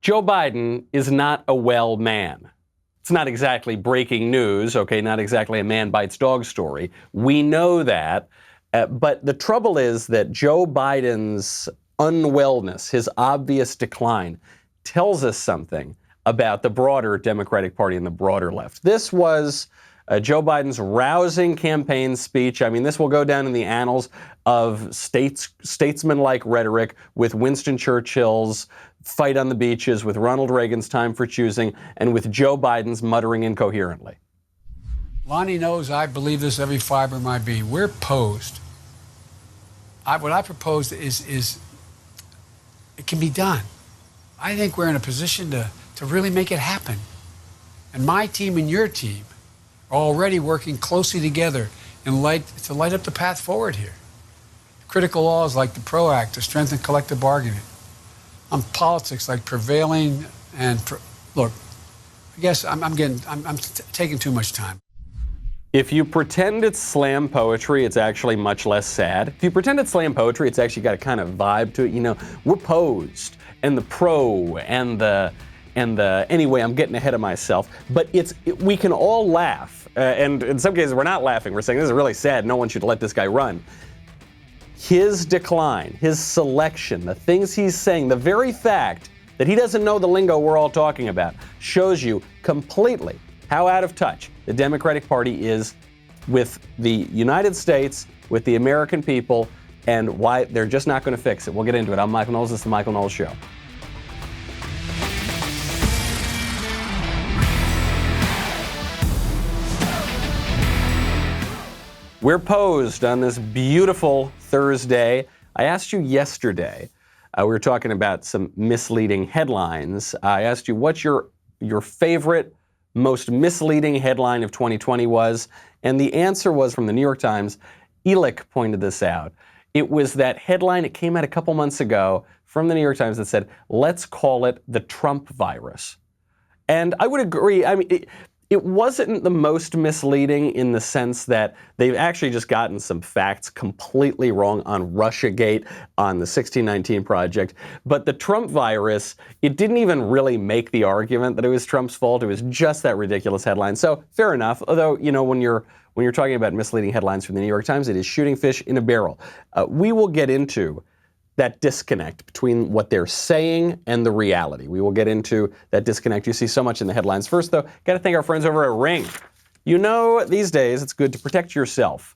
Joe Biden is not a well man. It's not exactly breaking news, okay, not exactly a man bites dog story. We know that. But the trouble is that Joe Biden's unwellness, his obvious decline, tells us something about the broader Democratic Party and the broader left. This was Joe Biden's rousing campaign speech. I mean, this will go down in the annals of statesman-like rhetoric with Winston Churchill's fight on the beaches, with Ronald Reagan's time for choosing, and with Joe Biden's muttering incoherently. Lonnie knows I believe this every fiber of my being. We're posed. What I propose is it can be done. I think we're in a position to really make it happen. And my team and your team are already working closely together to light up the path forward here. Critical laws like the PRO Act to strengthen collective bargaining. On politics like prevailing and look, I guess I'm taking too much time. If you pretend it's slam poetry, it's actually much less sad. If you pretend it's slam poetry, it's actually got a kind of vibe to it. You know, we're posed, and the pro, and the anyway, I'm getting ahead of myself. But we can all laugh, and in some cases we're not laughing. We're saying this is really sad. No one should let this guy run. His decline, his selection, the things he's saying, the very fact that he doesn't know the lingo we're all talking about shows you completely how out of touch the Democratic Party is with the United States, with the American people, and why they're just not going to fix it. We'll get into it. I'm Michael Knowles. This is the Michael Knowles Show. We're posed on this beautiful Thursday. I asked you yesterday, we were talking about some misleading headlines. I asked you what your favorite, most misleading headline of 2020 was, and the answer was from the New York Times. Elick pointed this out. It was that headline, it came out a couple months ago from the New York Times that said, let's call it the Trump virus. And I would agree. I mean, it wasn't the most misleading in the sense that they've actually just gotten some facts completely wrong on Russiagate, on the 1619 Project. But the Trump virus, it didn't even really make the argument that it was Trump's fault. It was just that ridiculous headline. So fair enough. Although, you know, when you're talking about misleading headlines from the New York Times, it is shooting fish in a barrel. We will get into that disconnect between what they're saying and the reality. We will get into that disconnect you see so much in the headlines. First, though, got to thank our friends over at Ring. You know, these days, it's good to protect yourself.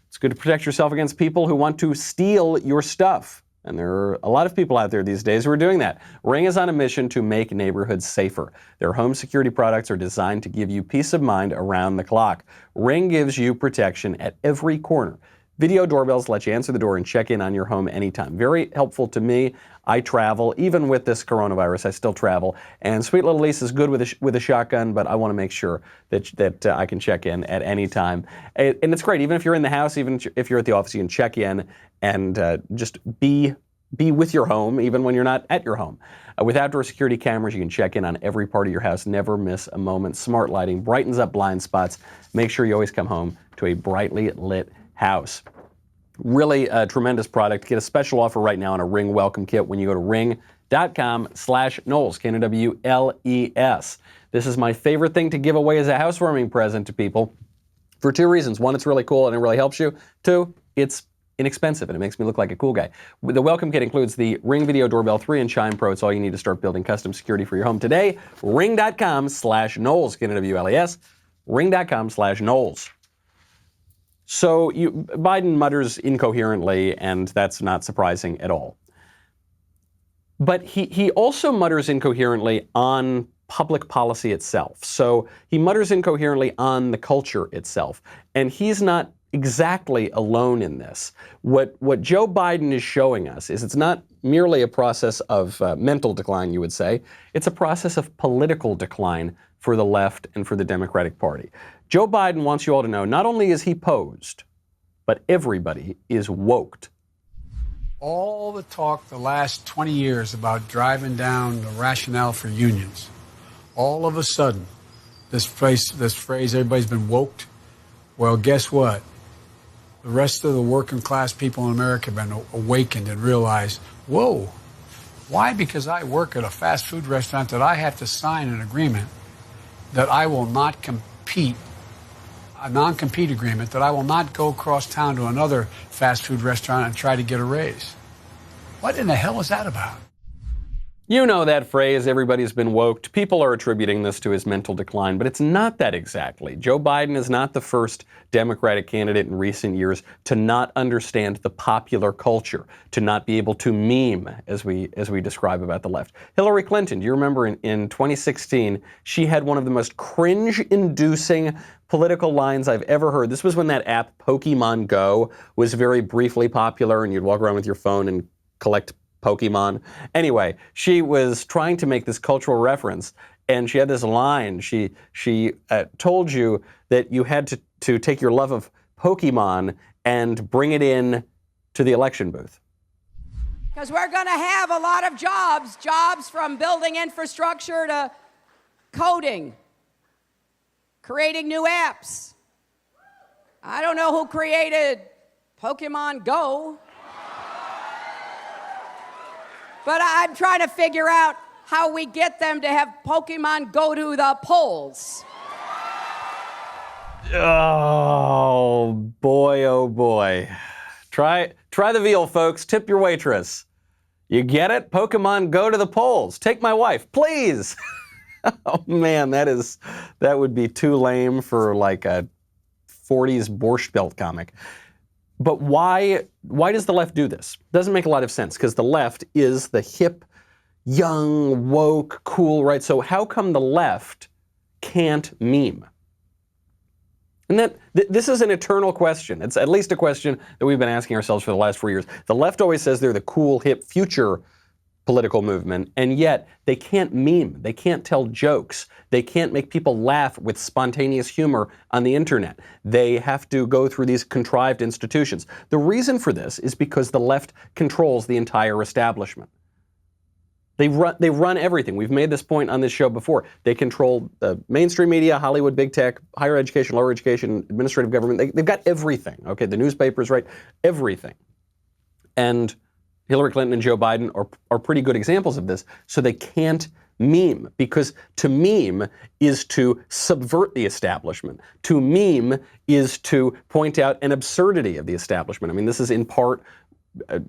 It's good to protect yourself against people who want to steal your stuff. And there are a lot of people out there these days who are doing that. Ring is on a mission to make neighborhoods safer. Their home security products are designed to give you peace of mind around the clock. Ring gives you protection at every corner. Video doorbells let you answer the door and check in on your home anytime. Very helpful to me. I travel. Even with this coronavirus, I still travel. And sweet little Lisa is good with a shotgun, but I want to make sure that I can check in at any time. And it's great. Even if you're in the house, even if you're at the office, you can check in and just be with your home, even when you're not at your home. With outdoor security cameras, you can check in on every part of your house, never miss a moment. Smart lighting brightens up blind spots. Make sure you always come home to a brightly lit house. Really a tremendous product. Get a special offer right now on a Ring welcome kit when you go to ring.com/Knowles, Knowles. This is my favorite thing to give away as a housewarming present to people for two reasons. One, it's really cool and it really helps you. Two, it's inexpensive and it makes me look like a cool guy. The welcome kit includes the Ring Video Doorbell 3 and Chime Pro. It's all you need to start building custom security for your home today. Ring.com/Knowles, Knowles. Ring.com/Knowles. So Biden mutters incoherently, and that's not surprising at all. But he also mutters incoherently on public policy itself. So he mutters incoherently on the culture itself. And he's not exactly alone in this. What Joe Biden is showing us is it's not merely a process of mental decline, you would say. It's a process of political decline for the left and for the Democratic Party. Joe Biden wants you all to know not only is he posed, but everybody is woked. All the talk the last 20 years about driving down the rationale for unions, all of a sudden, this phrase, everybody's been woked. Well, guess what? The rest of the working class people in America have been awakened and realized, whoa, Why? Because I work at a fast food restaurant that I have to sign an agreement that I will not compete, a non-compete agreement, that I will not go across town to another fast food restaurant and try to get a raise. What in the hell is that about? You know that phrase, everybody's been woked. People are attributing this to his mental decline, but it's not that exactly. Joe Biden is not the first Democratic candidate in recent years to not understand the popular culture, to not be able to meme, as we describe about the left. Hillary Clinton, do you remember in 2016, she had one of the most cringe-inducing political lines I've ever heard. This was when that app Pokemon Go was very briefly popular, and you'd walk around with your phone and collect Pokemon. Anyway, she was trying to make this cultural reference, and she had this line. She told you that you had to take your love of Pokemon and bring it in to the election booth. Because we're going to have a lot of jobs from building infrastructure to coding, creating new apps. I don't know who created Pokemon Go, but I'm trying to figure out how we get them to have Pokemon go to the polls. Oh boy. Try the veal, folks. Tip your waitress. You get it? Pokemon go to the polls. Take my wife, please. Oh man, that would be too lame for like a 40s Borscht Belt comic. But why does the left do this? Doesn't make a lot of sense, because the left is the hip, young, woke, cool, right? So how come the left can't meme? And this is an eternal question. It's at least a question that we've been asking ourselves for the last 4 years. The left always says they're the cool, hip, future political movement, and yet they can't meme. They can't tell jokes. They can't make people laugh with spontaneous humor on the internet. They have to go through these contrived institutions. The reason for this is because the left controls the entire establishment. They run everything. We've made this point on this show before. They control the mainstream media, Hollywood, big tech, higher education, lower education, administrative government. They've got everything, okay? The newspapers, right? Everything. And Hillary Clinton and Joe Biden are pretty good examples of this. So they can't meme, because to meme is to subvert the establishment. To meme is to point out an absurdity of the establishment. I mean, this is in part,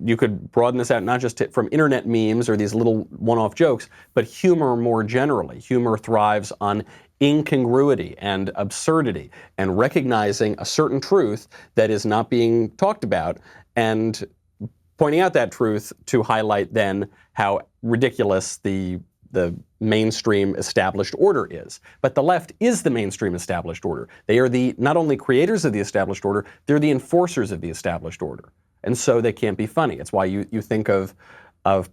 you could broaden this out not just from internet memes or these little one-off jokes, but humor more generally. Humor thrives on incongruity and absurdity and recognizing a certain truth that is not being talked about and pointing out that truth to highlight then how ridiculous the mainstream established order is. But the left is the mainstream established order. They are the not only creators of the established order, they're the enforcers of the established order. And so they can't be funny. It's why you think of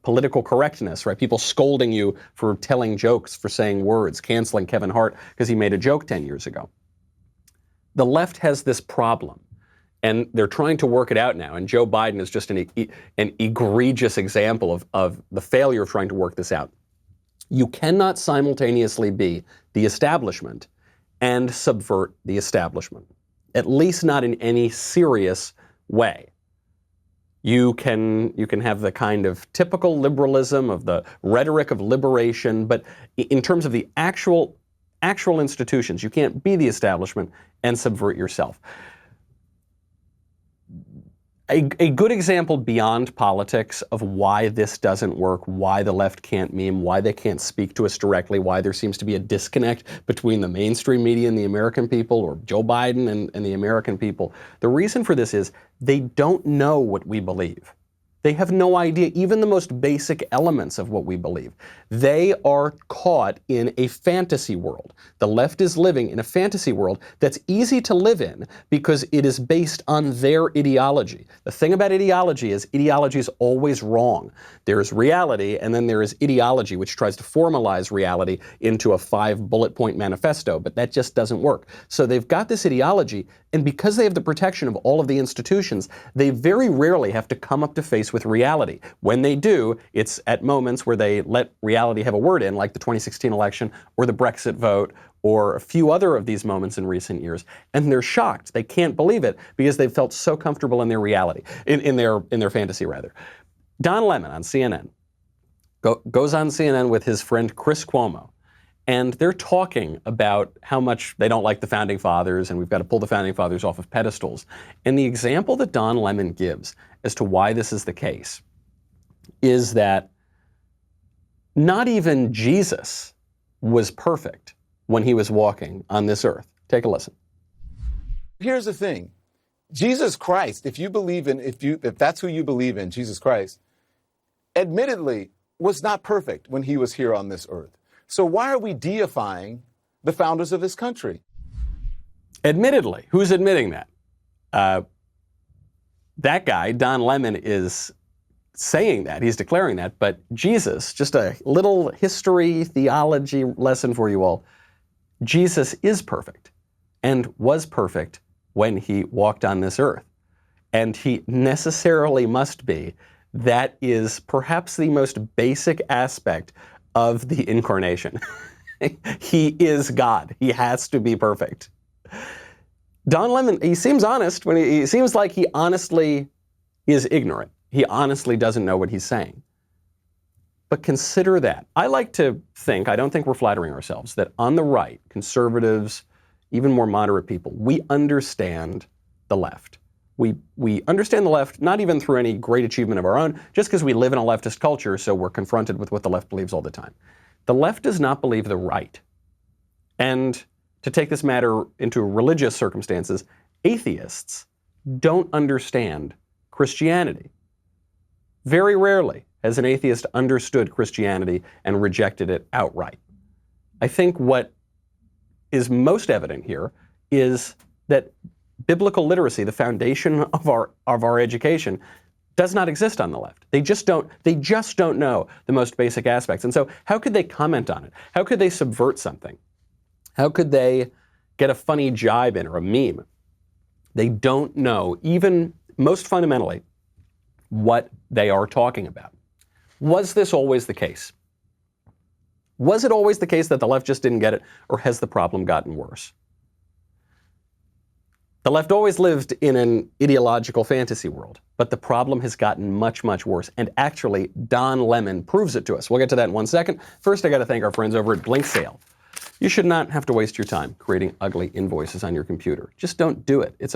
political correctness, right? People scolding you for telling jokes, for saying words, canceling Kevin Hart because he made a joke 10 years ago. The left has this problem. And they're trying to work it out now. And Joe Biden is just an egregious example of the failure of trying to work this out. You cannot simultaneously be the establishment and subvert the establishment, at least not in any serious way. You can have the kind of typical liberalism of the rhetoric of liberation, but in terms of the actual institutions, you can't be the establishment and subvert yourself. A good example beyond politics of why this doesn't work, why the left can't meme, why they can't speak to us directly, why there seems to be a disconnect between the mainstream media and the American people, or Joe Biden and the American people. The reason for this is they don't know what we believe. They have no idea even the most basic elements of what we believe. They are caught in a fantasy world. The left is living in a fantasy world that's easy to live in because it is based on their ideology. The thing about ideology is always wrong. There is reality, and then there is ideology, which tries to formalize reality into a 5-bullet-point manifesto, but that just doesn't work. So they've got this ideology, and because they have the protection of all of the institutions, they very rarely have to come up to face with reality. When they do, it's at moments where they let reality have a word in, like the 2016 election or the Brexit vote or a few other of these moments in recent years, and they're shocked. They can't believe it because they've felt so comfortable in their reality, in their fantasy rather. Don Lemon on CNN goes on CNN with his friend Chris Cuomo, and they're talking about how much they don't like the Founding Fathers and we've got to pull the Founding Fathers off of pedestals. And the example that Don Lemon gives as to why this is the case is that not even Jesus was perfect when he was walking on this earth. Take a listen. Here's the thing. Jesus Christ, if that's who you believe in, Jesus Christ, admittedly was not perfect when he was here on this earth. So why are we deifying the founders of this country? Admittedly, who's admitting that? That guy, Don Lemon, is saying that. He's declaring that. But Jesus, just a little history, theology lesson for you all. Jesus is perfect and was perfect when he walked on this earth. And he necessarily must be. That is perhaps the most basic aspect of the incarnation. He is God. He has to be perfect. Don Lemon, he seems honest when he seems like he honestly is ignorant. He honestly doesn't know what he's saying. But consider that. I like to think, I don't think we're flattering ourselves, that on the right, conservatives, even more moderate people, we understand the left. We understand the left, not even through any great achievement of our own, just because we live in a leftist culture, so we're confronted with what the left believes all the time. The left does not believe the right. And to take this matter into religious circumstances, atheists don't understand Christianity. Very rarely has an atheist understood Christianity and rejected it outright. I think what is most evident here is that biblical literacy, the foundation of our education, does not exist on the left. They just don't know the most basic aspects. And so how could they comment on it? How could they subvert something? How could they get a funny jibe in or a meme? They don't know, even most fundamentally, what they are talking about. Was this always the case? Was it always the case that the left just didn't get it, or has the problem gotten worse? The left always lived in an ideological fantasy world, but the problem has gotten much, much worse. And actually, Don Lemon proves it to us. We'll get to that in 1 second. First, I got to thank our friends over at Blink Sale. You should not have to waste your time creating ugly invoices on your computer. Just don't do it. It's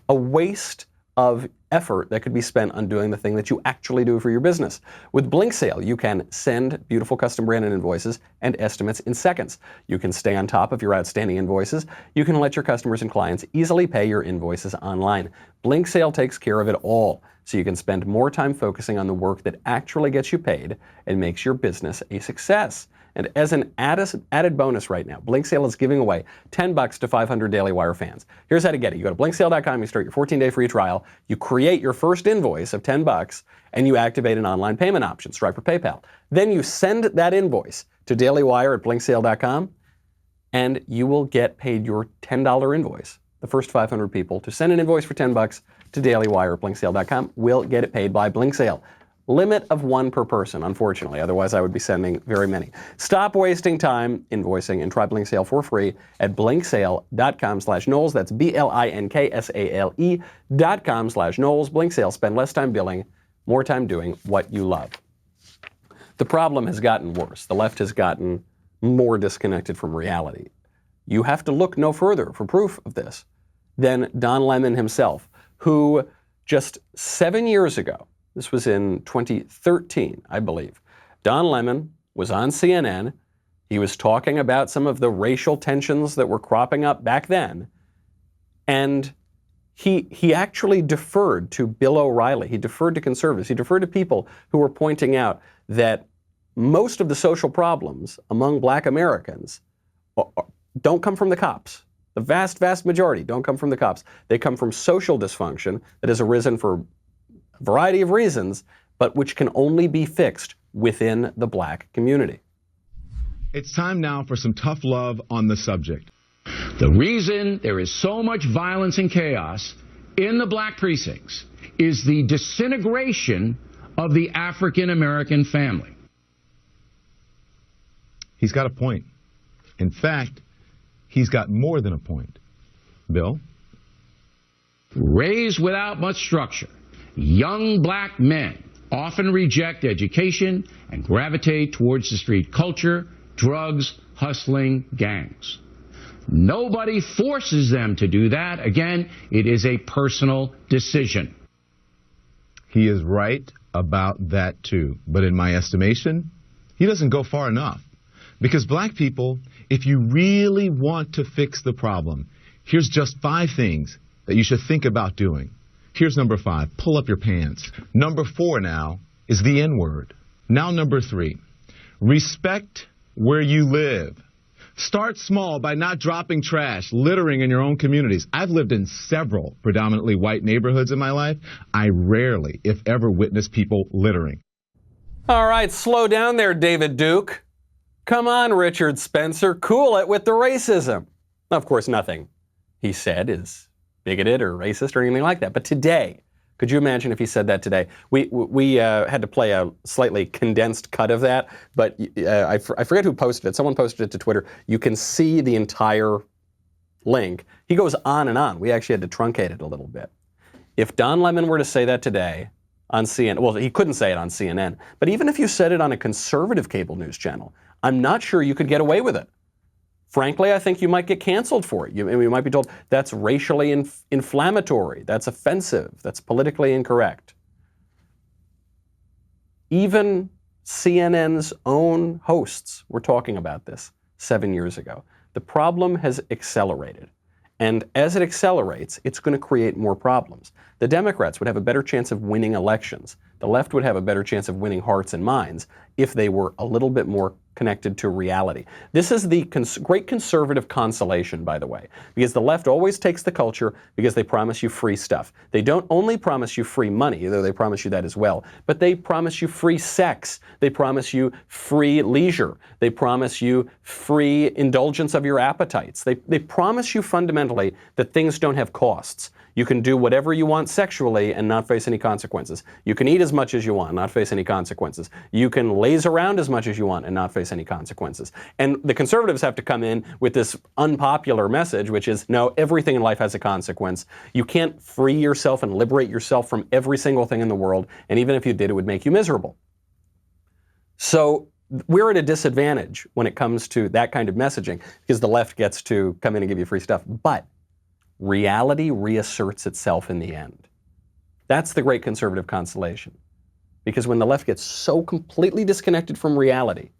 a waste of effort that could be spent on doing the thing that you actually do for your business. With Blink Sale, you can send beautiful custom branded invoices and estimates in seconds. You can stay on top of your outstanding invoices. You can let your customers and clients easily pay your invoices online. Blink Sale takes care of it all, so you can spend more time focusing on the work that actually gets you paid and makes your business a success. And as an added bonus right now, Blink Sale is giving away $10 to 500 Daily Wire fans. Here's how to get it. You go to blinksale.com, you start your 14-day free trial, you create your first invoice of $10, and you activate an online payment option, Stripe or PayPal. Then you send that invoice to Daily Wire at blinksale.com, and you will get paid your $10 invoice. The first 500 people to send an invoice for $10 to Daily Wire at blinksale.com will get it paid by Blink Sale. Limit of 1 per person, unfortunately. Otherwise, I would be sending very many. Stop wasting time invoicing and try Blink Sale for free at blinksale.com/Knowles. That's BLINKSALE.com/Knowles. Blink Sale. Spend less time billing, more time doing what you love. The problem has gotten worse. The left has gotten more disconnected from reality. You have to look no further for proof of this than Don Lemon himself, who just 7 years ago, this was in 2013, I believe, Don Lemon was on CNN. He was talking about some of the racial tensions that were cropping up back then. And he actually deferred to Bill O'Reilly. He deferred to conservatives. He deferred to people who were pointing out that most of the social problems among black Americans don't come from the cops. The vast, vast majority don't come from the cops. They come from social dysfunction that has arisen for a variety of reasons, but which can only be fixed within the black community. It's time now for some tough love on the subject. The reason there is so much violence and chaos in the black precincts is the disintegration of the African American family. He's got a point. In fact, he's got more than a point. Bill? Raised without much structure, young black men often reject education and gravitate towards the street culture, drugs, hustling, gangs. Nobody forces them to do that. Again, it is a personal decision. He is right about that too. But in my estimation, he doesn't go far enough. Because black people, if you really want to fix the problem, here's just 5 things that you should think about doing. Here's number 5, pull up your pants. Number 4 now is the N-word. Now number 3, respect where you live. Start small by not dropping trash, littering in your own communities. I've lived in several predominantly white neighborhoods in my life. I rarely, if ever, witness people littering. All right, slow down there, David Duke. Come on, Richard Spencer, cool it with the racism. Of course, nothing he said is bigoted or racist or anything like that. But today, could you imagine if he said that today? We had to play a slightly condensed cut of that, but I forget who posted it. Someone posted it to Twitter. You can see the entire link. He goes on and on. We actually had to truncate it a little bit. If Don Lemon were to say that today on CNN, well, he couldn't say it on CNN, but even if you said it on a conservative cable news channel, I'm not sure you could get away with it. Frankly, I think you might get canceled for it. You might be told that's racially inflammatory, that's offensive, that's politically incorrect. Even CNN's own hosts were talking about this 7 years ago. The problem has accelerated. And as it accelerates, it's going to create more problems. The Democrats would have a better chance of winning elections. The left would have a better chance of winning hearts and minds if they were a little bit more connected to reality. This is the great conservative consolation, by the way, because the left always takes the culture because they promise you free stuff. They don't only promise you free money, though they promise you that as well, but they promise you free sex. They promise you free leisure. They promise you free indulgence of your appetites. They promise you fundamentally that things don't have costs. You can do whatever you want sexually and not face any consequences. You can eat as much as you want and not face any consequences. You can laze around as much as you want and not face any consequences. And the conservatives have to come in with this unpopular message, which is, no, everything in life has a consequence. You can't free yourself and liberate yourself from every single thing in the world, and even if you did, it would make you miserable. So we're at a disadvantage when it comes to that kind of messaging because the left gets to come in and give you free stuff. But reality reasserts itself in the end. That's the great conservative consolation. Because when the left gets so completely disconnected from reality,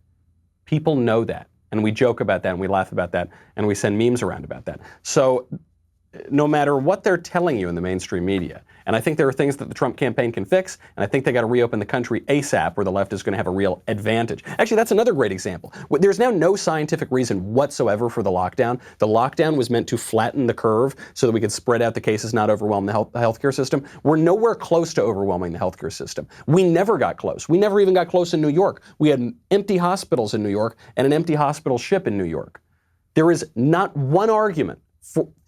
people know that. And we joke about that and we laugh about that and we send memes around about that. So no matter what they're telling you in the mainstream media, and I think there are things that the Trump campaign can fix, and I think they got to reopen the country ASAP where the left is going to have a real advantage. Actually, that's another great example. There's now no scientific reason whatsoever for the lockdown. The lockdown was meant to flatten the curve so that we could spread out the cases, not overwhelm the healthcare system. We're nowhere close to overwhelming the healthcare system. We never got close. We never even got close in New York. We had empty hospitals in New York and an empty hospital ship in New York. There is not one argument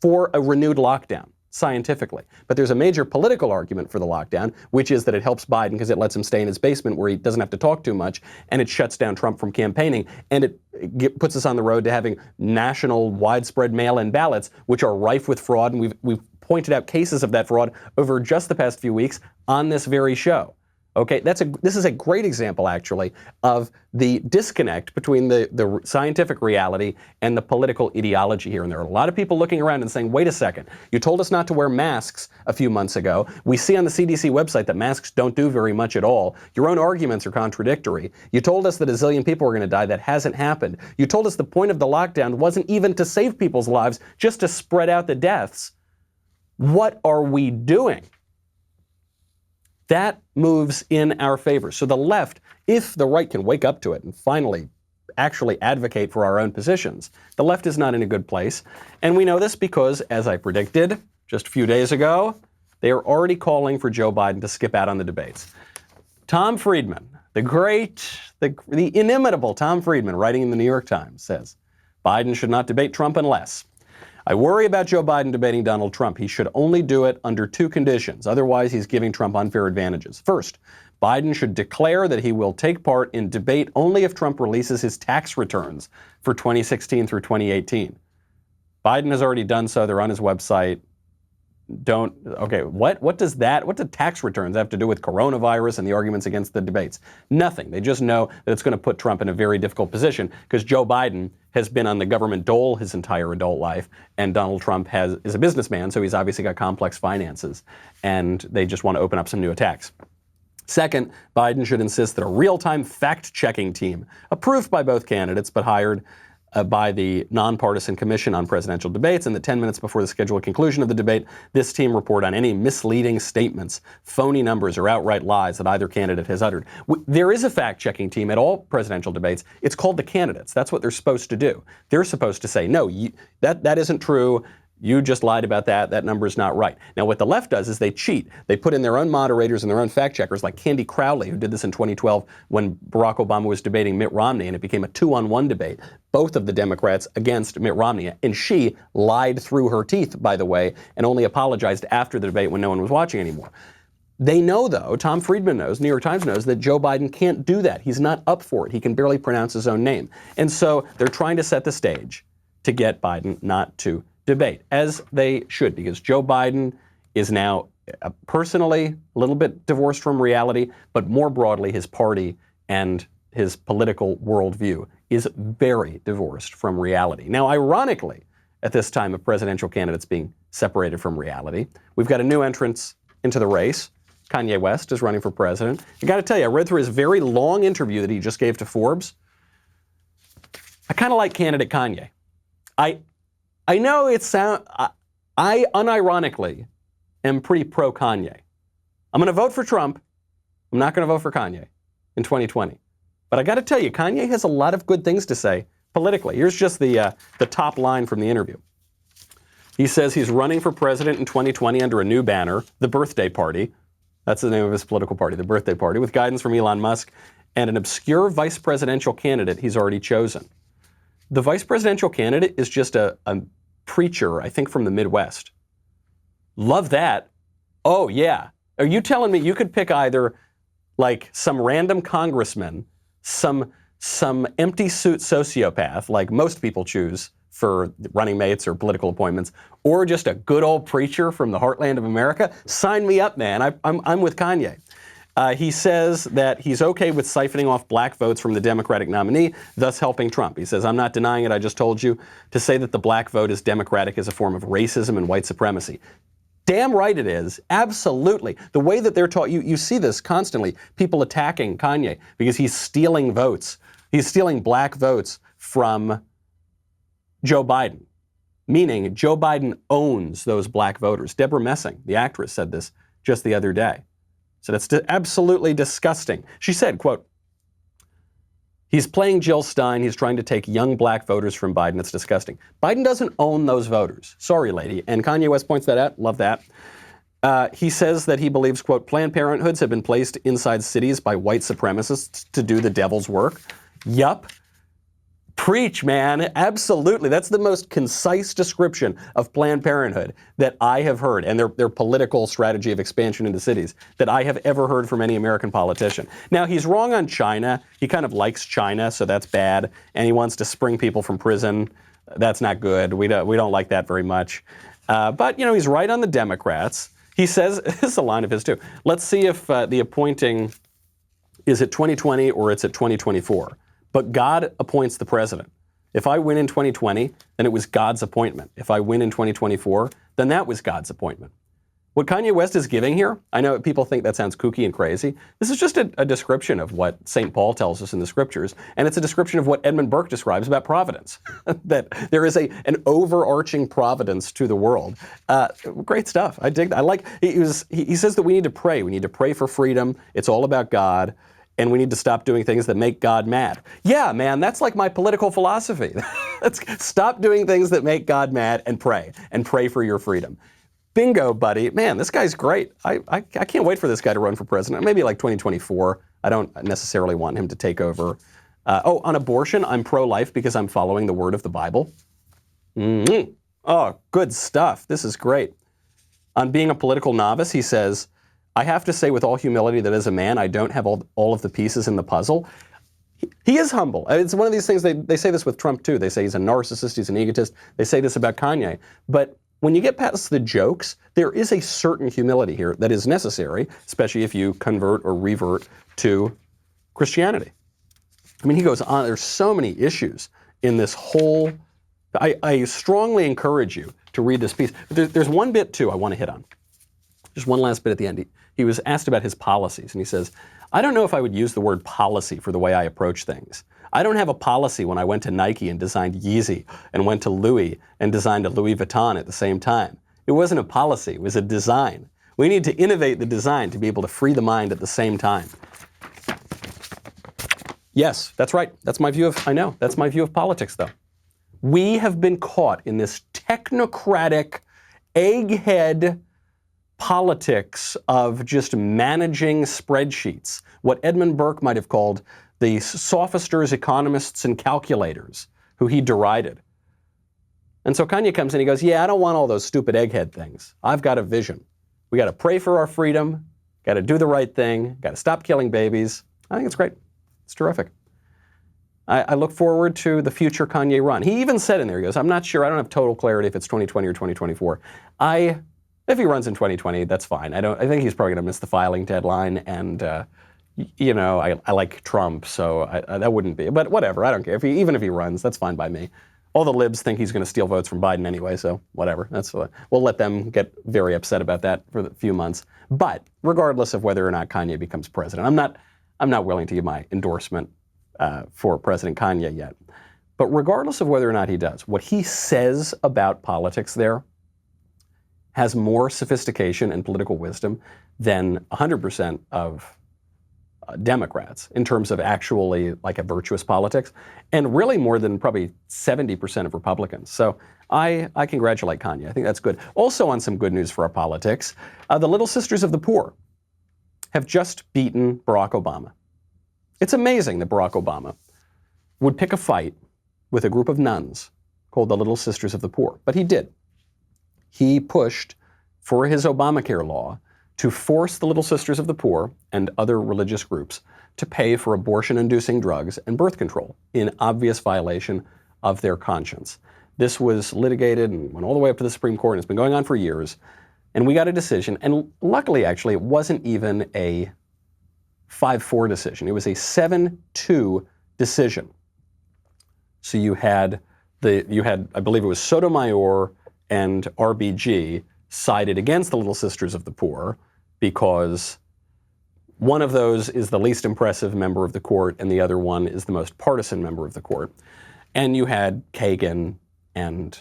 for a renewed lockdown, scientifically. But there's a major political argument for the lockdown, which is that it helps Biden because it lets him stay in his basement where he doesn't have to talk too much, and it shuts down Trump from campaigning, and it puts us on the road to having national widespread mail-in ballots, which are rife with fraud, and we've pointed out cases of that fraud over just the past few weeks on this very show. Okay, this is a great example, actually, of the disconnect between the scientific reality and the political ideology here. And there are a lot of people looking around and saying, wait a second, you told us not to wear masks a few months ago. We see on the CDC website that masks don't do very much at all. Your own arguments are contradictory. You told us that a zillion people were going to die. That hasn't happened. You told us the point of the lockdown wasn't even to save people's lives, just to spread out the deaths. What are we doing? That moves in our favor. So the left, if the right can wake up to it and finally actually advocate for our own positions, the left is not in a good place. And we know this because, as I predicted just a few days ago, they are already calling for Joe Biden to skip out on the debates. Tom Friedman, the inimitable Tom Friedman, writing in the New York Times, says, Biden should not debate Trump unless I worry about Joe Biden debating Donald Trump. He should only do it under 2 conditions. Otherwise, he's giving Trump unfair advantages. First, Biden should declare that he will take part in debate only if Trump releases his tax returns for 2016 through 2018. Biden has already done so. They're on his website. okay, what do tax returns have to do with coronavirus and the arguments against the debates? Nothing. They just know that it's going to put Trump in a very difficult position because Joe Biden has been on the government dole his entire adult life, and Donald Trump is a businessman, so he's obviously got complex finances, and they just want to open up some new attacks. Second, Biden should insist that a real-time fact-checking team, approved by both candidates but hired by the Nonpartisan Commission on Presidential Debates, and that 10 minutes before the scheduled conclusion of the debate, this team report on any misleading statements, phony numbers, or outright lies that either candidate has uttered. There is a fact-checking team at all presidential debates. It's called the candidates. That's what they're supposed to do. They're supposed to say, no, that isn't true. You just lied about that. That number is not right. Now, what the left does is they cheat. They put in their own moderators and their own fact checkers, like Candy Crowley, who did this in 2012 when Barack Obama was debating Mitt Romney, and it became a 2-on-1 debate, both of the Democrats against Mitt Romney. And she lied through her teeth, by the way, and only apologized after the debate when no one was watching anymore. They know, though, Tom Friedman knows, New York Times knows, that Joe Biden can't do that. He's not up for it. He can barely pronounce his own name. And so they're trying to set the stage to get Biden not to debate, as they should, because Joe Biden is now personally a little bit divorced from reality, but more broadly, his party and his political worldview is very divorced from reality. Now, ironically, at this time of presidential candidates being separated from reality, we've got a new entrance into the race. Kanye West is running for president. I got to tell you, I read through his very long interview that he just gave to Forbes. I kind of like candidate Kanye. I know I unironically am pretty pro-Kanye. I'm going to vote for Trump. I'm not going to vote for Kanye in 2020. But I got to tell you, Kanye has a lot of good things to say politically. Here's just the top line from the interview. He says he's running for president in 2020 under a new banner, the Birthday Party. That's the name of his political party, the Birthday Party, with guidance from Elon Musk and an obscure vice presidential candidate he's already chosen. The vice presidential candidate is just a preacher, I think, from the Midwest. Love that. Oh, yeah. Are you telling me you could pick either like some random congressman, some empty suit sociopath, like most people choose for running mates or political appointments, or just a good old preacher from the heartland of America? Sign me up, man. I'm with Kanye. He says that he's okay with siphoning off black votes from the Democratic nominee, thus helping Trump. He says, I'm not denying it. I just told you to say that the black vote is Democratic is a form of racism and white supremacy. Damn right it is. Absolutely. The way that they're taught, you see this constantly, people attacking Kanye because he's stealing votes. He's stealing black votes from Joe Biden, meaning Joe Biden owns those black voters. Deborah Messing, the actress, said this just the other day. So that's absolutely disgusting. She said, quote, he's playing Jill Stein. He's trying to take young black voters from Biden. It's disgusting. Biden doesn't own those voters. Sorry, lady. And Kanye West points that out. Love that. He says that he believes, quote, Planned Parenthoods have been placed inside cities by white supremacists to do the devil's work. Yup. Preach, man. Absolutely. That's the most concise description of Planned Parenthood that I have heard, and their political strategy of expansion into cities, that I have ever heard from any American politician. Now, he's wrong on China. He kind of likes China, so that's bad. And he wants to spring people from prison. That's not good. We don't like that very much. But, he's right on the Democrats. He says, this is a line of his too, let's see if the appointing is at 2020 or it's at 2024. But God appoints the president. If I win in 2020, then it was God's appointment. If I win in 2024, then that was God's appointment. What Kanye West is giving here, I know people think that sounds kooky and crazy. This is just a description of what St. Paul tells us in the scriptures, and it's a description of what Edmund Burke describes about providence, that there is an overarching providence to the world. Great stuff. I dig that. He says that we need to pray. We need to pray for freedom. It's all about God. And we need to stop doing things that make God mad. Yeah, man, that's like my political philosophy. Let's stop doing things that make God mad and pray for your freedom. Bingo, buddy. Man, this guy's great. I can't wait for this guy to run for president. Maybe like 2024. I don't necessarily want him to take over. On abortion, I'm pro-life because I'm following the word of the Bible. Mm-hmm. Oh, good stuff. This is great. On being a political novice, he says, I have to say with all humility that as a man, I don't have all of the pieces in the puzzle. He is humble. It's one of these things, they say this with Trump too. They say he's a narcissist, he's an egotist. They say this about Kanye. But when you get past the jokes, there is a certain humility here that is necessary, especially if you convert or revert to Christianity. I mean, he goes on, there's so many issues in this whole, I strongly encourage you to read this piece. There's one bit, too, I want to hit on. Just one last bit at the end. He was asked about his policies, and he says, I don't know if I would use the word policy for the way I approach things. I don't have a policy when I went to Nike and designed Yeezy and went to Louis and designed a Louis Vuitton at the same time. It wasn't a policy, it was a design. We need to innovate the design to be able to free the mind at the same time. Yes, that's right. That's my view of, I know, that's my view of politics, though. We have been caught in this technocratic, egghead politics of just managing spreadsheets, what Edmund Burke might have called the sophisters, economists, and calculators, who he derided. And so Kanye comes in, he goes, yeah, I don't want all those stupid egghead things. I've got a vision. We got to pray for our freedom, got to do the right thing, got to stop killing babies. I think it's great. It's terrific. I look forward to the future Kanye run. He even said in there, he goes, I'm not sure, I don't have total clarity if it's 2020 or 2024. If he runs in 2020, that's fine. I think he's probably going to miss the filing deadline, and I like Trump, so that wouldn't be. But whatever, I don't care. Even if he runs, that's fine by me. All the libs think he's going to steal votes from Biden anyway, so whatever. We'll let them get very upset about that for a few months. But regardless of whether or not Kanye becomes president, I'm not willing to give my endorsement for President Kanye yet. But regardless of whether or not he does, what he says about politics there has more sophistication and political wisdom than 100% of Democrats in terms of actually like a virtuous politics, and really more than probably 70% of Republicans. So I congratulate Kanye. I think that's good. Also on some good news for our politics, the Little Sisters of the Poor have just beaten Barack Obama. It's amazing that Barack Obama would pick a fight with a group of nuns called the Little Sisters of the Poor, but he did. He pushed for his Obamacare law to force the Little Sisters of the Poor and other religious groups to pay for abortion-inducing drugs and birth control in obvious violation of their conscience. This was litigated and went all the way up to the Supreme Court, and it's been going on for years. And we got a decision, and luckily, actually, it wasn't even a 5-4 decision. It was a 7-2 decision. So you had, I believe it was Sotomayor and RBG sided against the Little Sisters of the Poor because one of those is the least impressive member of the court and the other one is the most partisan member of the court. And you had Kagan and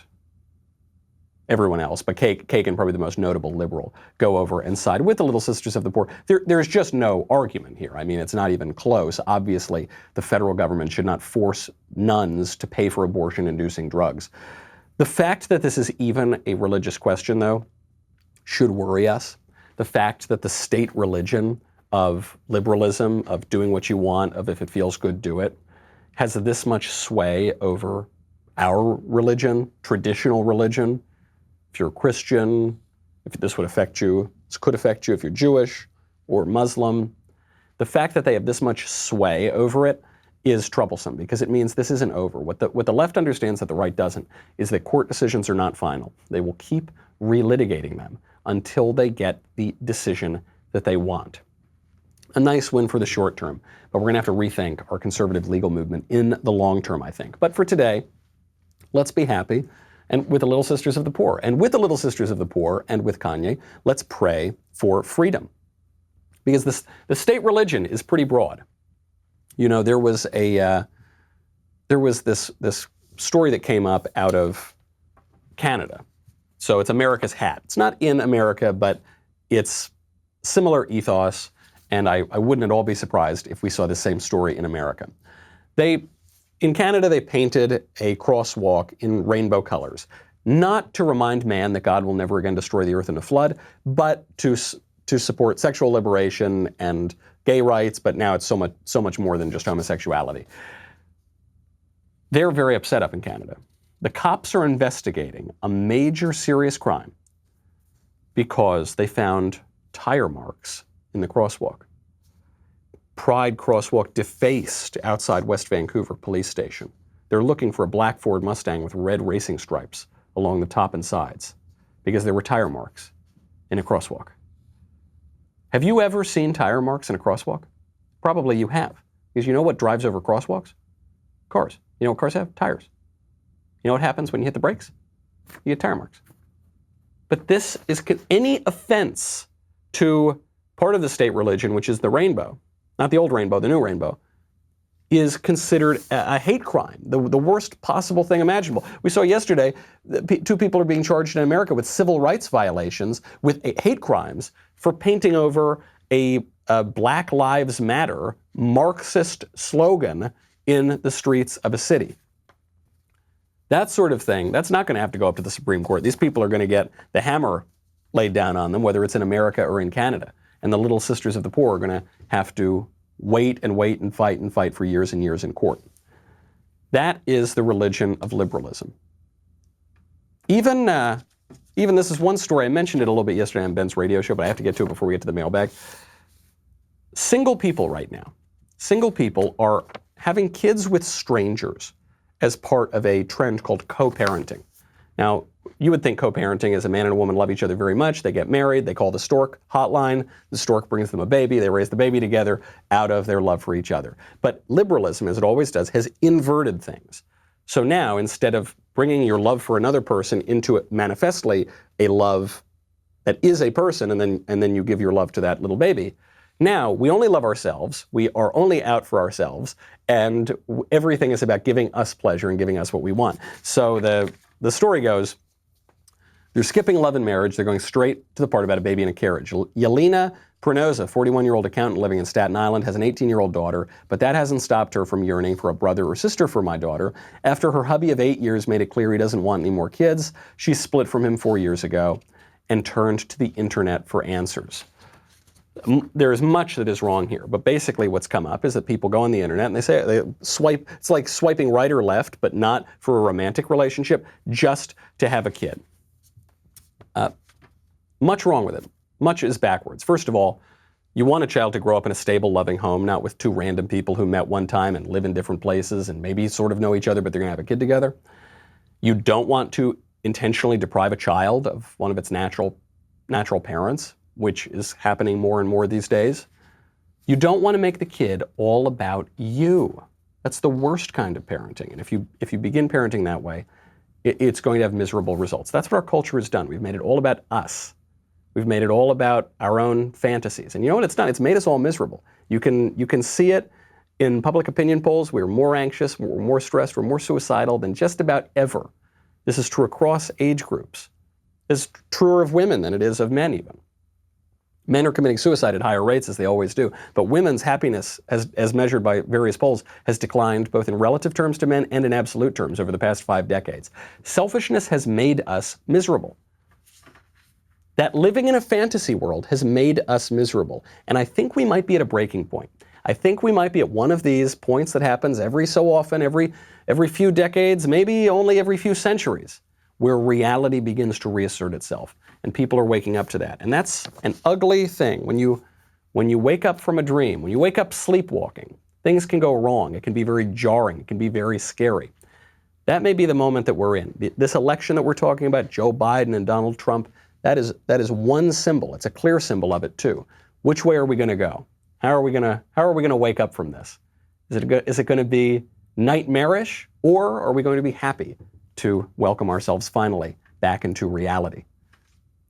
everyone else, but Kagan, probably the most notable liberal, go over and side with the Little Sisters of the Poor. There's just no argument here. I mean, it's not even close. Obviously, the federal government should not force nuns to pay for abortion-inducing drugs. The fact that this is even a religious question, though, should worry us. The fact that the state religion of liberalism, of doing what you want, of if it feels good, do it, has this much sway over our religion, traditional religion. If you're a Christian, if this would affect you, this could affect you if you're Jewish or Muslim. The fact that they have this much sway over it is troublesome because it means this isn't over. What the left understands that the right doesn't is that court decisions are not final. They will keep relitigating them until they get the decision that they want. A nice win for the short term, but we're going to have to rethink our conservative legal movement in the long term, I think. But for today, let's be happy. And with the Little Sisters of the Poor. And with the Little Sisters of the Poor and with Kanye, let's pray for freedom. Because the state religion is pretty broad. You know, there was this story that came up out of Canada. So it's America's hat. It's not in America, but it's similar ethos. And I wouldn't at all be surprised if we saw the same story in America. In Canada, they painted a crosswalk in rainbow colors, not to remind man that God will never again destroy the earth in a flood, but to support sexual liberation and gay rights, but now it's so much more than just homosexuality. They're very upset up in Canada. The cops are investigating a major serious crime because they found tire marks in the crosswalk. Pride crosswalk defaced outside West Vancouver police station. They're looking for a black Ford Mustang with red racing stripes along the top and sides. because there were tire marks in a crosswalk. Have you ever seen tire marks in a crosswalk? Probably you have, because you know what drives over crosswalks? Cars. You know what cars have? Tires. You know what happens when you hit the brakes? You get tire marks. But this is any offense to part of the state religion, which is the rainbow, not the old rainbow, the new rainbow, is considered a hate crime, the worst possible thing imaginable. We saw yesterday that 2 people are being charged in America with civil rights violations, with hate crimes, for painting over a Black Lives Matter Marxist slogan in the streets of a city. That sort of thing, that's not going to have to go up to the Supreme Court. These people are going to get the hammer laid down on them, whether it's in America or in Canada. And the Little Sisters of the Poor are going to have to wait and fight for years and years in court. That is the religion of liberalism. Even this is one story, I mentioned it a little bit yesterday on Ben's radio show, but I have to get to it before we get to the mailbag. Single people right now, single people are having kids with strangers as part of a trend called co-parenting. Now, you would think co-parenting is a man and a woman love each other very much. They get married. They call the stork hotline. The stork brings them a baby. They raise the baby together out of their love for each other. But liberalism, as it always does, has inverted things. So now, instead of bringing your love for another person into it manifestly a love that is a person, and then you give your love to that little baby, now we only love ourselves. We are only out for ourselves, and everything is about giving us pleasure and giving us what we want. So the story goes, they're skipping love and marriage. They're going straight to the part about a baby in a carriage. Yelena Prenoza, 41-year-old accountant living in Staten Island, has an 18-year-old daughter, but that hasn't stopped her from yearning for a brother or sister for my daughter. After her hubby of 8 years made it clear he doesn't want any more kids, she split from him 4 years ago and turned to the internet for answers. There is much that is wrong here, but basically what's come up is that people go on the internet and they swipe. It's like swiping right or left, but not for a romantic relationship, just to have a kid. Much wrong with it. Much is backwards. First of all, you want a child to grow up in a stable, loving home, not with 2 random people who met one time and live in different places and maybe sort of know each other, but they're going to have a kid together. You don't want to intentionally deprive a child of one of its natural parents, which is happening more and more these days. You don't want to make the kid all about you. That's the worst kind of parenting. And if you begin parenting that way, it's going to have miserable results. That's what our culture has done. We've made it all about us. We've made it all about our own fantasies. And you know what it's done? It's made us all miserable. You can see it in public opinion polls. We're more anxious, we're more stressed, we're more suicidal than just about ever. This is true across age groups. It's truer of women than it is of men even. Men are committing suicide at higher rates, as they always do, but women's happiness, as measured by various polls, has declined both in relative terms to men and in absolute terms over the past 5 decades. Selfishness has made us miserable. That living in a fantasy world has made us miserable, and I think we might be at a breaking point. I think we might be at one of these points that happens every so often, every few decades, maybe only every few centuries, where reality begins to reassert itself. And people are waking up to that. And that's an ugly thing. When you wake up from a dream, when you wake up sleepwalking, things can go wrong. It can be very jarring. It can be very scary. That may be the moment that we're in. This election that we're talking about, Joe Biden and Donald Trump, that is one symbol. It's a clear symbol of it too. Which way are we going to go? How are we going to wake up from this? Is it going to be nightmarish, or are we going to be happy to welcome ourselves finally back into reality?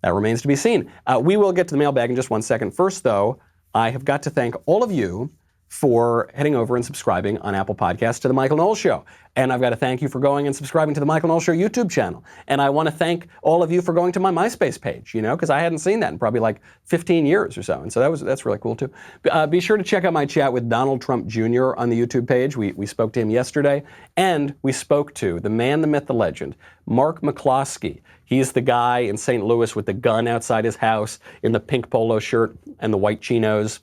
That remains to be seen. We will get to the mailbag in just 1 second. First, though, I have got to thank all of you for heading over and subscribing on Apple Podcasts to The Michael Knowles Show. And I've got to thank you for going and subscribing to The Michael Knowles Show YouTube channel. And I want to thank all of you for going to my MySpace page, because I hadn't seen that in probably like 15 years or so. And so that's really cool, too. Be sure to check out my chat with Donald Trump Jr. on the YouTube page. We spoke to him yesterday. And we spoke to the man, the myth, the legend, Mark McCloskey. He's the guy in St. Louis with the gun outside his house in the pink polo shirt and the white chinos.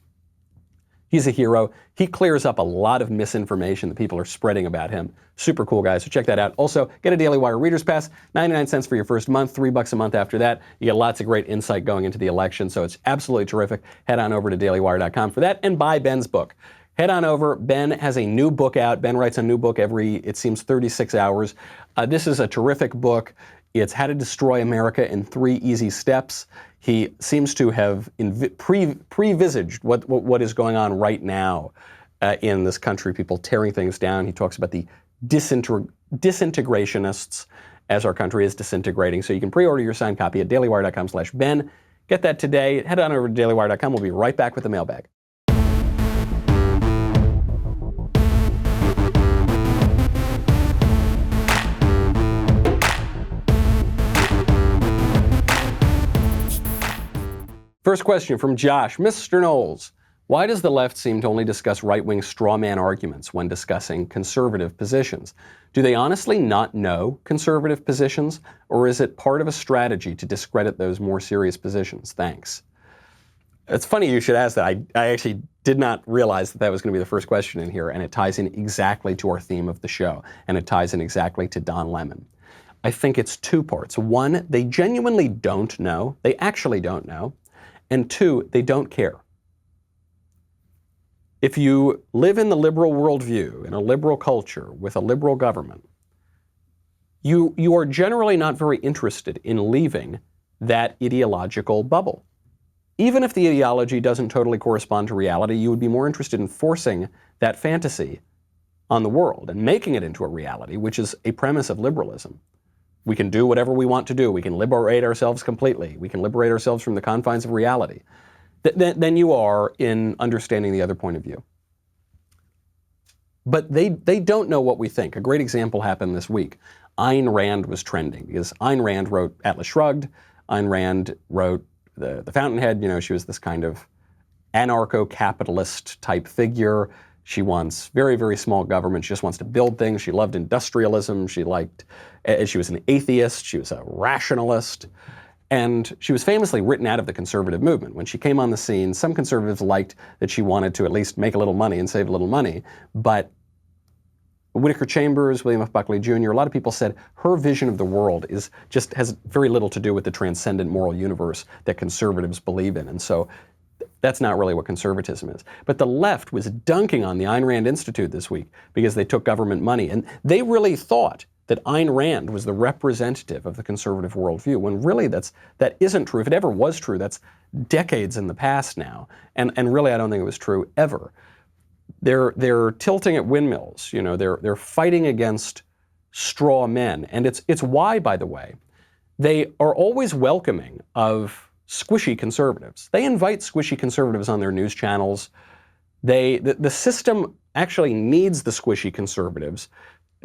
He's a hero. He clears up a lot of misinformation that people are spreading about him. Super cool guy, so check that out. Also, get a Daily Wire Reader's Pass, 99 cents for your first month, $3 a month after that. You get lots of great insight going into the election, so it's absolutely terrific. Head on over to dailywire.com for that and buy Ben's book. Head on over. Ben has a new book out. Ben writes a new book every, it seems, 36 hours. This is a terrific book. It's How to Destroy America in 3 Easy Steps. He seems to have pre-visaged what is going on right now in this country, people tearing things down. He talks about the disintegrationists as our country is disintegrating. So you can pre-order your signed copy at dailywire.com/Ben. Get that today. Head on over to dailywire.com. We'll be right back with the mailbag. First question from Josh. Mr. Knowles, why does the left seem to only discuss right-wing straw man arguments when discussing conservative positions? Do they honestly not know conservative positions, or is it part of a strategy to discredit those more serious positions? Thanks. It's funny you should ask that. I actually did not realize that was going to be the first question in here, and it ties in exactly to our theme of the show, and it ties in exactly to Don Lemon. I think it's 2 parts. 1, they genuinely don't know. They actually don't know. And 2, they don't care. If you live in the liberal worldview, in a liberal culture, with a liberal government, you are generally not very interested in leaving that ideological bubble. Even if the ideology doesn't totally correspond to reality, you would be more interested in forcing that fantasy on the world and making it into a reality, which is a premise of liberalism. We can do whatever we want to do. We can liberate ourselves completely. We can liberate ourselves from the confines of reality. Then you are in understanding the other point of view. But they don't know what we think. A great example happened this week. Ayn Rand was trending because Ayn Rand wrote Atlas Shrugged. Ayn Rand wrote the Fountainhead. You know, she was this kind of anarcho-capitalist type figure. She wants very, very small government. She just wants to build things. She loved industrialism. She was an atheist. She was a rationalist. And she was famously written out of the conservative movement. When she came on the scene, some conservatives liked that she wanted to at least make a little money and save a little money. But Whittaker Chambers, William F. Buckley Jr., a lot of people said her vision of the world has very little to do with the transcendent moral universe that conservatives believe in. And so that's not really what conservatism is. But the left was dunking on the Ayn Rand Institute this week because they took government money. And they really thought that Ayn Rand was the representative of the conservative worldview, when really that isn't true. If it ever was true, that's decades in the past now. And really, I don't think it was true ever. They're tilting at windmills. You know, they're fighting against straw men. And it's why, by the way, they are always welcoming of squishy conservatives. They invite squishy conservatives on their news channels. The system actually needs the squishy conservatives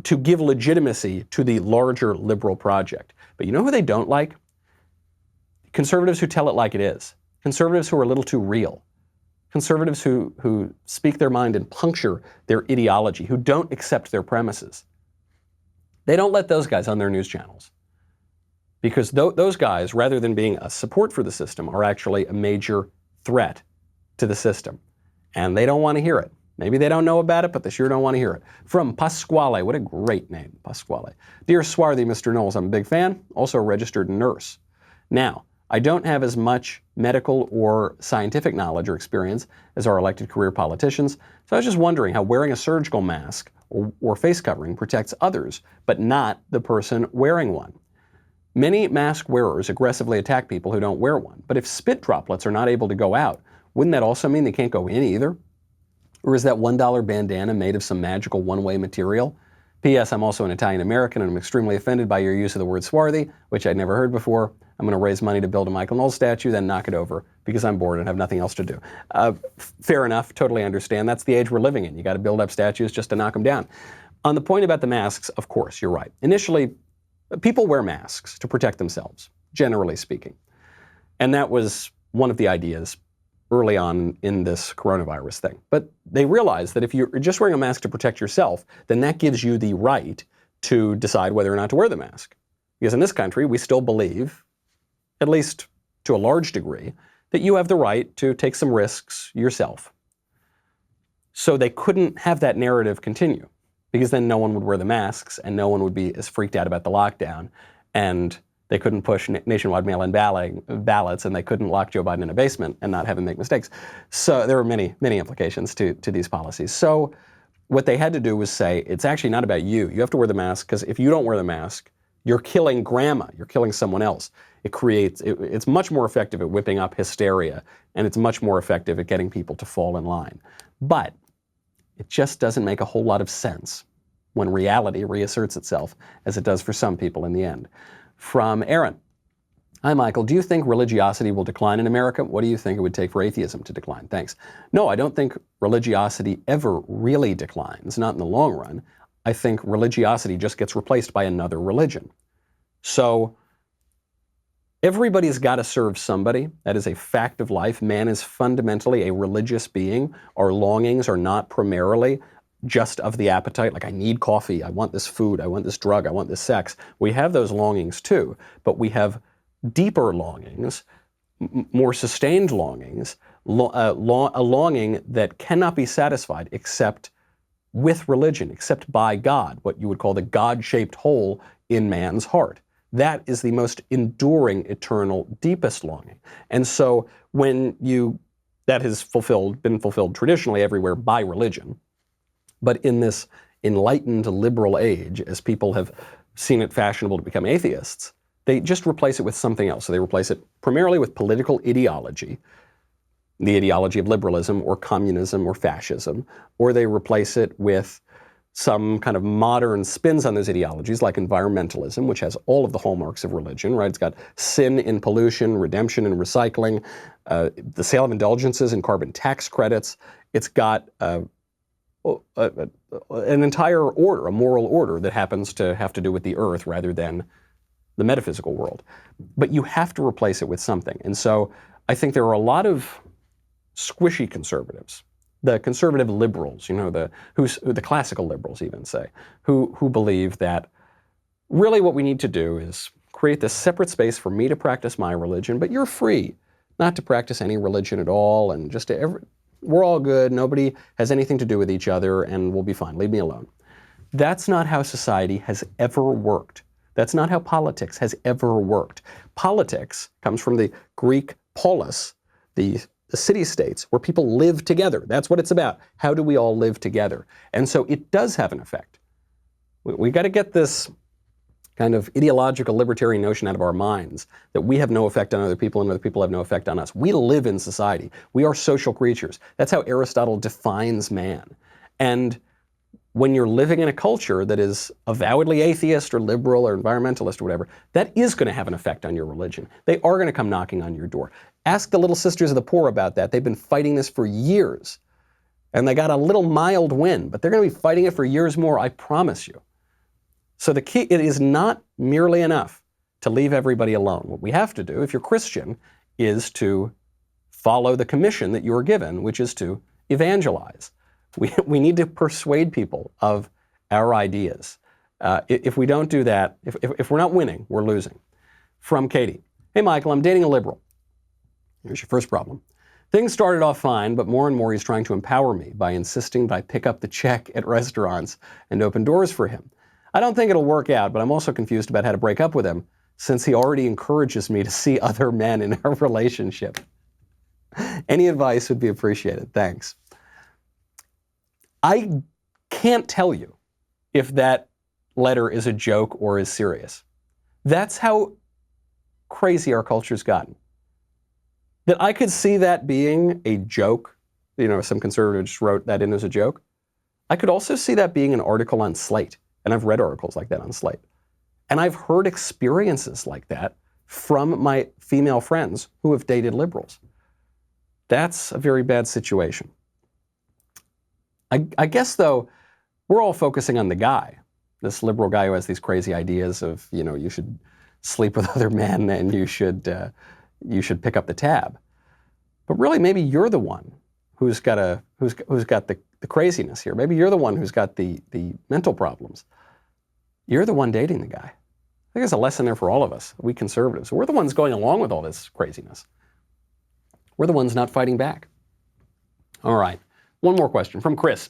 to give legitimacy to the larger liberal project. But you know who they don't like? Conservatives who tell it like it is. Conservatives who are a little too real. Conservatives who speak their mind and puncture their ideology, who don't accept their premises. They don't let those guys on their news channels. Because those guys, rather than being a support for the system, are actually a major threat to the system. And they don't want to hear it. Maybe they don't know about it, but they sure don't want to hear it. From Pasquale, what a great name, Pasquale. Dear Swarthy Mr. Knowles, I'm a big fan, also a registered nurse. Now, I don't have as much medical or scientific knowledge or experience as our elected career politicians, so I was just wondering how wearing a surgical mask or face covering protects others, but not the person wearing one. Many mask wearers aggressively attack people who don't wear one, but if spit droplets are not able to go out, wouldn't that also mean they can't go in either? Or is that $1 bandana made of some magical one-way material? P.S. I'm also an Italian-American and I'm extremely offended by your use of the word swarthy, which I'd never heard before. I'm going to raise money to build a Michael Knowles statue, then knock it over because I'm bored and have nothing else to do. Fair enough, totally understand. That's the age we're living in. You got to build up statues just to knock them down. On the point about the masks, of course, you're right. Initially, people wear masks to protect themselves, generally speaking. And that was one of the ideas early on in this coronavirus thing. But they realized that if you're just wearing a mask to protect yourself, then that gives you the right to decide whether or not to wear the mask. Because in this country, we still believe, at least to a large degree, that you have the right to take some risks yourself. So they couldn't have that narrative continue, because then no one would wear the masks and no one would be as freaked out about the lockdown, and they couldn't push nationwide mail-in ballots, and they couldn't lock Joe Biden in a basement and not have him make mistakes. So there were many, many implications to these policies. So what they had to do was say, it's actually not about you. You have to wear the mask, because if you don't wear the mask, You're killing grandma. You're killing someone else. It's much more effective at whipping up hysteria, and it's much more effective at getting people to fall in line. But it just doesn't make a whole lot of sense when reality reasserts itself, as it does for some people in the end. From Aaron. Hi, Michael. Do you think religiosity will decline in America? What do you think it would take for atheism to decline? Thanks. No, I don't think religiosity ever really declines, not in the long run. I think religiosity just gets replaced by another religion. So everybody's got to serve somebody. That is a fact of life. Man is fundamentally a religious being. Our longings are not primarily just of the appetite, like I need coffee, I want this food, I want this drug, I want this sex. We have those longings too, but we have deeper longings, more sustained longings, a longing that cannot be satisfied except with religion, except by God, what you would call the God-shaped hole in man's heart. That is the most enduring, eternal, deepest longing. And so when that has been fulfilled traditionally everywhere by religion, but in this enlightened liberal age, as people have seen it fashionable to become atheists, they just replace it with something else. So they replace it primarily with political ideology, the ideology of liberalism or communism or fascism, or they replace it with some kind of modern spins on those ideologies, like environmentalism, which has all of the hallmarks of religion, right? It's got sin in pollution, redemption in recycling, the sale of indulgences and carbon tax credits. It's got an entire order, a moral order that happens to have to do with the earth rather than the metaphysical world. But you have to replace it with something. And so I think there are a lot of squishy conservatives, the conservative liberals, the classical liberals even say, who believe that really what we need to do is create this separate space for me to practice my religion, but you're free not to practice any religion at all, and we're all good, nobody has anything to do with each other, and we'll be fine, leave me alone. That's not how society has ever worked. That's not how politics has ever worked. Politics comes from the Greek polis, the city-states, where people live together. That's what it's about. How do we all live together? And so it does have an effect. We got to get this kind of ideological libertarian notion out of our minds that we have no effect on other people and other people have no effect on us. We live in society. We are social creatures. That's how Aristotle defines man. And when you're living in a culture that is avowedly atheist or liberal or environmentalist or whatever, that is going to have an effect on your religion. They are going to come knocking on your door. Ask the Little Sisters of the Poor about that. They've been fighting this for years. And they got a little mild win, but they're going to be fighting it for years more, I promise you. So the key, it is not merely enough to leave everybody alone. What we have to do, if you're Christian, is to follow the commission that you are given, which is to evangelize. We need to persuade people of our ideas. If we don't do that, if we're not winning, we're losing. From Katie. Hey, Michael, I'm dating a liberal. Here's your first problem. Things started off fine, but more and more he's trying to empower me by insisting that I pick up the check at restaurants and open doors for him. I don't think it'll work out, but I'm also confused about how to break up with him since he already encourages me to see other men in our relationship. Any advice would be appreciated. Thanks. I can't tell you if that letter is a joke or is serious. That's how crazy our culture's gotten. That I could see that being a joke. Some conservatives just wrote that in as a joke. I could also see that being an article on Slate. And I've read articles like that on Slate. And I've heard experiences like that from my female friends who have dated liberals. That's a very bad situation. I guess, though, we're all focusing on the guy, this liberal guy who has these crazy ideas of, you should sleep with other men and you should pick up the tab. But really, maybe you're the one who's got the craziness here. Maybe you're the one who's got the mental problems. You're the one dating the guy. I think there's a lesson there for all of us, we conservatives. We're the ones going along with all this craziness. We're the ones not fighting back. All right. One more question from Chris.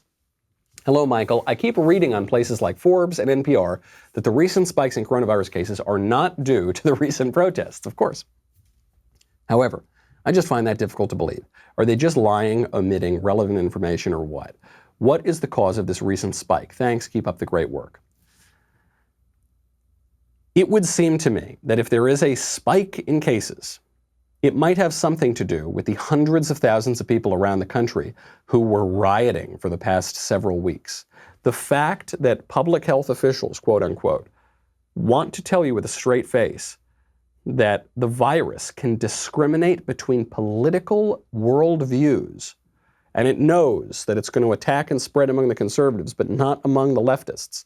Hello, Michael. I keep reading on places like Forbes and NPR that the recent spikes in coronavirus cases are not due to the recent protests, of course. However, I just find that difficult to believe. Are they just lying, omitting relevant information, or what? What is the cause of this recent spike? Thanks. Keep up the great work. It would seem to me that if there is a spike in cases, it might have something to do with the hundreds of thousands of people around the country who were rioting for the past several weeks. The fact that public health officials, quote unquote, want to tell you with a straight face that the virus can discriminate between political worldviews, and it knows that it's going to attack and spread among the conservatives, but not among the leftists,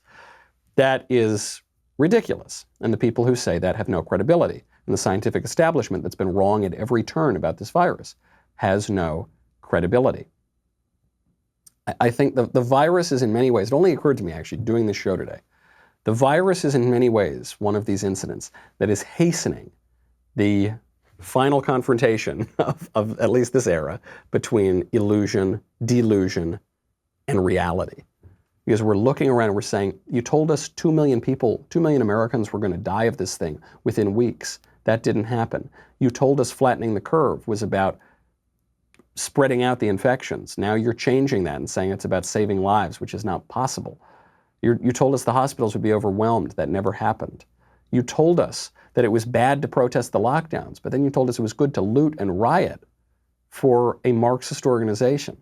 that is ridiculous. And the people who say that have no credibility. And the scientific establishment that's been wrong at every turn about this virus has no credibility. I think the virus is in many ways, it only occurred to me actually doing this show today, the virus is in many ways one of these incidents that is hastening the final confrontation of at least this era between illusion, delusion, and reality. Because we're looking around and we're saying, you told us 2 million people, 2 million Americans were going to die of this thing within weeks. That didn't happen. You told us flattening the curve was about spreading out the infections. Now you're changing that and saying it's about saving lives, which is not possible. You told us the hospitals would be overwhelmed. That never happened. You told us that it was bad to protest the lockdowns, but then you told us it was good to loot and riot for a Marxist organization.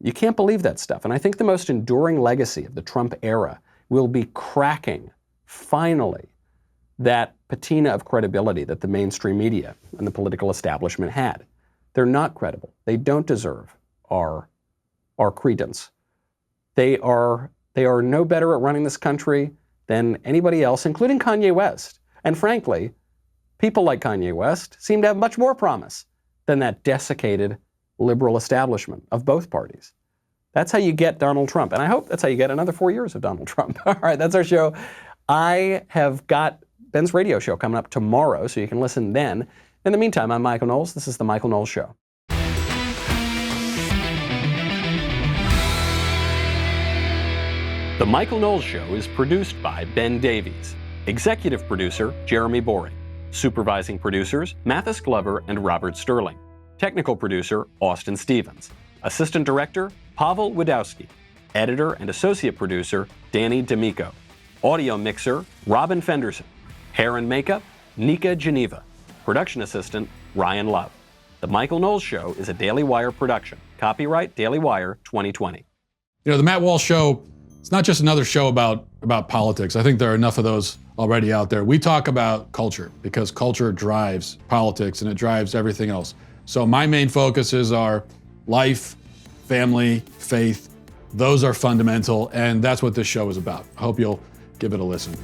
You can't believe that stuff. And I think the most enduring legacy of the Trump era will be cracking, finally, that patina of credibility that the mainstream media and the political establishment had. They're not credible. They don't deserve our credence. They are no better at running this country than anybody else, including Kanye West. And frankly, people like Kanye West seem to have much more promise than that desiccated liberal establishment of both parties. That's how you get Donald Trump. And I hope that's how you get another 4 years of Donald Trump. All right, that's our show. I have got Ben's radio show coming up tomorrow, so you can listen then. In the meantime, I'm Michael Knowles. This is The Michael Knowles Show. The Michael Knowles Show is produced by Ben Davies. Executive producer, Jeremy Boring. Supervising producers, Mathis Glover and Robert Sterling. Technical producer, Austin Stevens. Assistant director, Pavel Wadowski. Editor and associate producer, Danny D'Amico. Audio mixer, Robin Fenderson. Hair and makeup, Nika Geneva. Production assistant, Ryan Love. The Michael Knowles Show is a Daily Wire production. Copyright Daily Wire 2020. You know, the Matt Walsh Show, it's not just another show about politics. I think there are enough of those already out there. We talk about culture because culture drives politics and it drives everything else. So my main focuses are life, family, faith. Those are fundamental, and that's what this show is about. I hope you'll give it a listen.